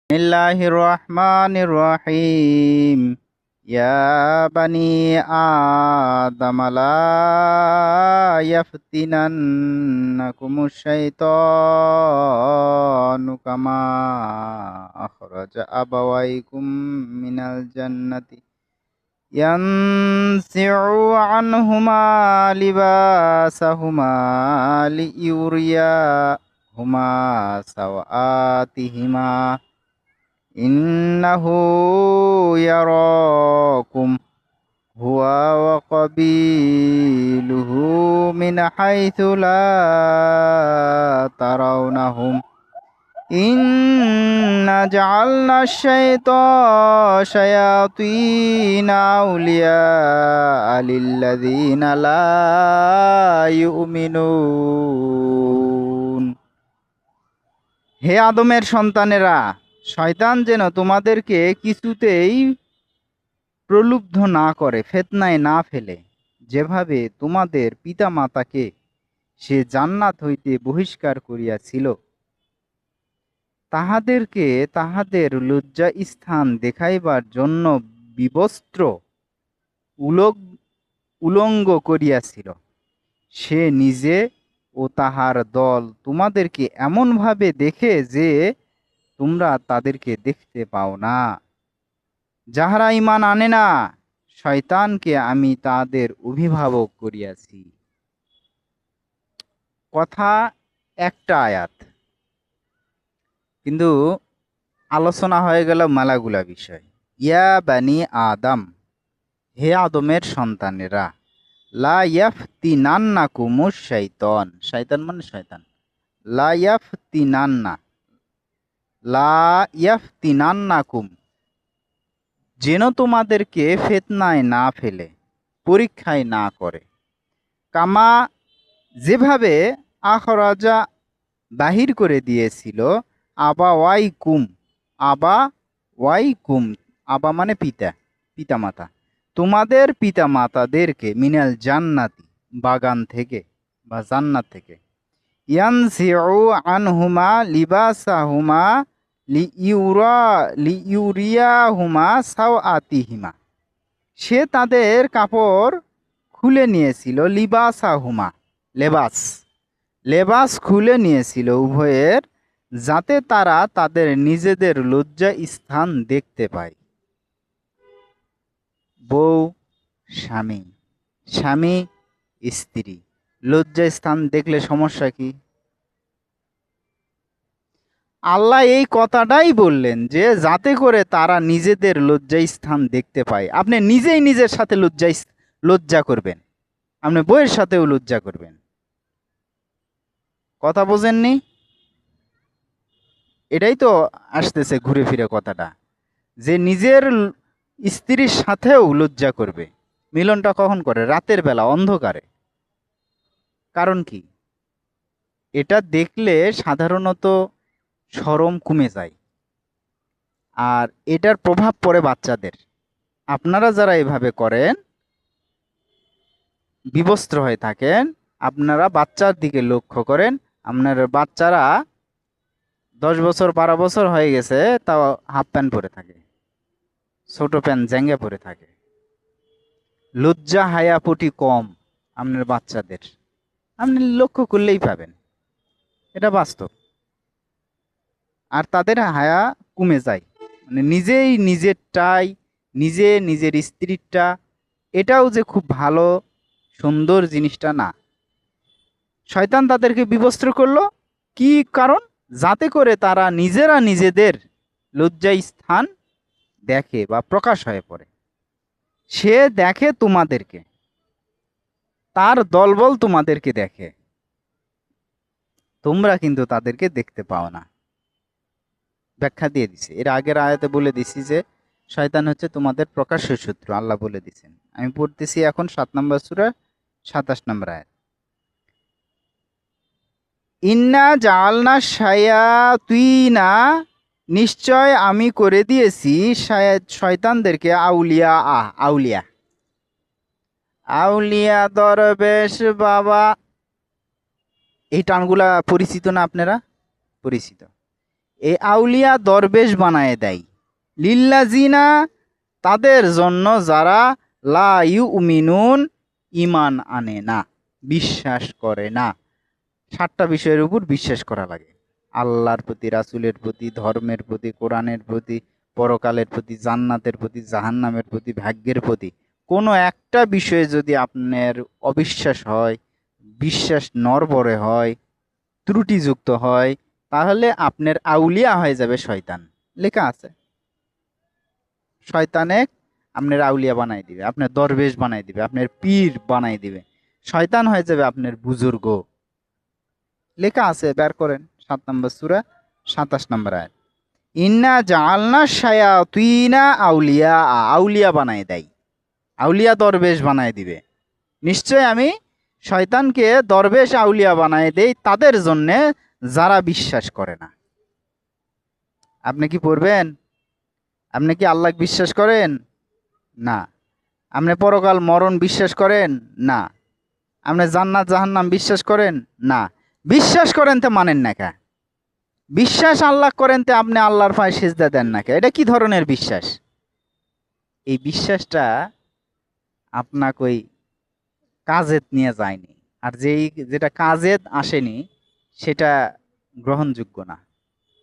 বিসমিল্লাহির রহমানির রহিম। ইয়া বানি আদম লা ইয়াফতিনান্নাকুমুশ শাইতানু কামা আখরাজা আবাওয়াইকুম মিনাল জান্নাতি ইয়ানসিউ আনহুমা লিবাসাহুমা লিইউরিয়াহুমা সাওআতিহিমা ইন্নাহু ইয়ারাকুম হুয়া ওয়া কাবিলুহু মিন হাইথু লা তারাউনাহুম ইন্না জাআলনা শায়াতিনা আউলিয়া লিল্লাযিনা লা ইউমিনুন। হে আদমের সন্তানেরা, শয়তান যেন তোমাদেরকে কিছুতেই প্রলুব্ধ না করে, ফিতনায় না ফেলে। যেভাবে তোমাদের পিতামাতাকে সে জান্নাত হইতে বহিষ্কার করিয়াছিল, তাহাদেরকে তাহাদের লজ্জা স্থান দেখাইবার জন্য বিবস্ত্র উলঙ্গ করিয়াছিল, সে নিজে ও তাহার দল তোমাদেরকে এমনভাবে দেখে যে তোমরা তাদেরকে দেখতে পাও না। যাহারা ঈমান আনে না, শয়তানকে আমি তাদের অভিভাবক করিয়াছি। কথা একটা আয়াত, কিন্তু আলোচনা হয়ে গেল মেলাগুলা বিষয়। ইয়া বানি আদম, হে আদমের সন্তানেরা, লা ইয়াফতিনান্নাকুমুশ শাইতান, শয়তান মানে শয়তান, লা ইয়াফতিনান্না, লা ইয়াফতিনান্নাকুম, যেন তোমাদেরকে ফিতনায় না ফেলে, পরীক্ষায় না করে। কামা, যেভাবে আখরাজা বাহির করে দিয়েছিল, আবা ওয়াই কুম, আবা ওয়াই কুম, আবা মানে পিতা, পিতামাতা, তোমাদের পিতামাতাদেরকে মিনাল জান্নাতি, বাগান থেকে বা জান্নাত থেকে, ইয়ানসিউ আনহুমা লিবাসাহুমা লিইউরিয়াহুমা সাওআতিহিমা, সে তাদের কাপড় খুলে নিয়েছিল, লিবাসাহুমা লেবাস, লেবাস খুলে নিয়েছিল উভয়ের, যাতে তারা তাদের নিজেদের লজ্জা স্থান দেখতে পায়। বউ স্বামী, স্বামী স্ত্রী, লজ্জা স্থান দেখলে সমস্যা কি? আল্লাহ এই কথাটাই বললেন যে যাতে করে তারা নিজেদের লজ্জা স্থান দেখতে পায়। আপনি নিজেই নিজের সাথে লজ্জা করবেন, আপনি বউয়ের সাথেও লজ্জা করবেন। কথা বোঝেননি? এটাই তো আসতেছে ঘুরে ফিরে কথাটা, যে নিজের স্ত্রীর সাথেও লজ্জা করবে। মিলনটা কখন করে? রাতের বেলা অন্ধকারে। কারণ কি? এটা দেখলে সাধারণত শরম কমে যায়, আর এটার প্রভাব পড়ে বাচ্চাদের। আপনারা যারা এভাবে করেন, বিবস্ত্র হয়ে থাকেন, আপনারা বাচ্চার দিকে লক্ষ্য করেন, আপনার বাচ্চারা 10 বছর 12 বছর হয়ে গেছে, তাও হাফ প্যান্ট পরে থাকে, ছোট প্যান্ট জ্যাঙ্গা পরে থাকে। লজ্জা হায়াপুটি কম আপনার বাচ্চাদের, আপনি লক্ষ্য করলেই পাবেন, এটা বাস্তব। আর তাদের হায়া কমে যায়, মানে নিজেই নিজেরটাই, নিজে নিজের স্ত্রীরটা, এটাও যে খুব ভালো সুন্দর জিনিসটা না। শয়তান তাদেরকে বিবস্ত্র করলো, কি কারণ? যাতে করে তারা নিজেরা নিজেদের লজ্জা স্থান দেখে বা প্রকাশ হয়ে পড়ে। সে দেখে তোমাদেরকে, তার দলবল তোমাদেরকে দেখে, তোমরা কিন্তু তাদেরকে দেখতে পাও না। ব্যাখ্যা দিয়ে দিছে, এর আগের আয়াতে বলে দিছি যে শয়তান হচ্ছে তোমাদের প্রকাশ্য শত্রু, আল্লাহ বলে দিছেন। আমি পড়তেছি এখন 7 নম্বর সূরা 27 নম্বর আয়াত। ইন্না জাআলনা শায়াতিনা, নিশ্চয় আমি করে দিয়েছি শয়তানদেরকে আউলিয়া, আউলিয়া, আউলিয়া, দরবেশ বাবা। এই টানগুলা পরিচিত না আপনারা? পরিচিত। এই আউলিয়া দরবেশ বানায় দেয়। লিল্লাজিনা, তাদের জন্য যারা লা ইউমিনুন, ইমান আনে না, বিশ্বাস করে না। 7টা বিষয়ের উপর বিশ্বাস করা লাগে: আল্লাহর প্রতি, রাসূলের প্রতি, ধর্মের প্রতি, কোরআনের প্রতি, পরকালের প্রতি, জান্নাতের প্রতি, জাহান্নামের প্রতি, ভাগ্যের প্রতি। কোনো একটা বিষয়ে যদি আপনার অবিশ্বাস হয়, বিশ্বাস নড়বড়ে হয়, ত্রুটিযুক্ত হয়, তাহলে আপনার আউলিয়া হয়ে যাবে শয়তান। লেখা আছে, শয়তানে আপনার আউলিয়া বানাই দিবে, আপনার দরবেশ বানাই দিবে, আপনার পীর বানাই দিবে। শয়তান হয়ে যাবে আপনার বুজুর্গ। লেখা আছে, বের করেন, 7 নম্বর সূরা 27 নম্বর আয়াত। ইন্না জাআলনা শায়াতিনা আউলিয়া, আউলিয়া বানাই দেয়, আউলিয়া দরবেশ বানাই দিবে। নিশ্চয় আমি শয়তানকে দরবেশ আউলিয়া বানাই দেই তাদের জন্যে যারা বিশ্বাস করে না। আপনি কি পড়বেন? আপনি কি আল্লাহ বিশ্বাস করেন? না। আপনি পরকাল মরণ বিশ্বাস করেন? না। আপনি জান্নাত জাহান্নাম বিশ্বাস করেন? না। বিশ্বাস করেন তো মানেন না কে? বিশ্বাস আল্লাহ করেন তো আপনি আল্লাহর পায়ে সিজদা দেন না কে? এটা কি ধরনের বিশ্বাস? এই বিশ্বাসটা আপনাকে ওই কাজেত নিয়ে যায়নি, আর যেটা কাজেত আসেনি সেটা গ্রহণযোগ্য না।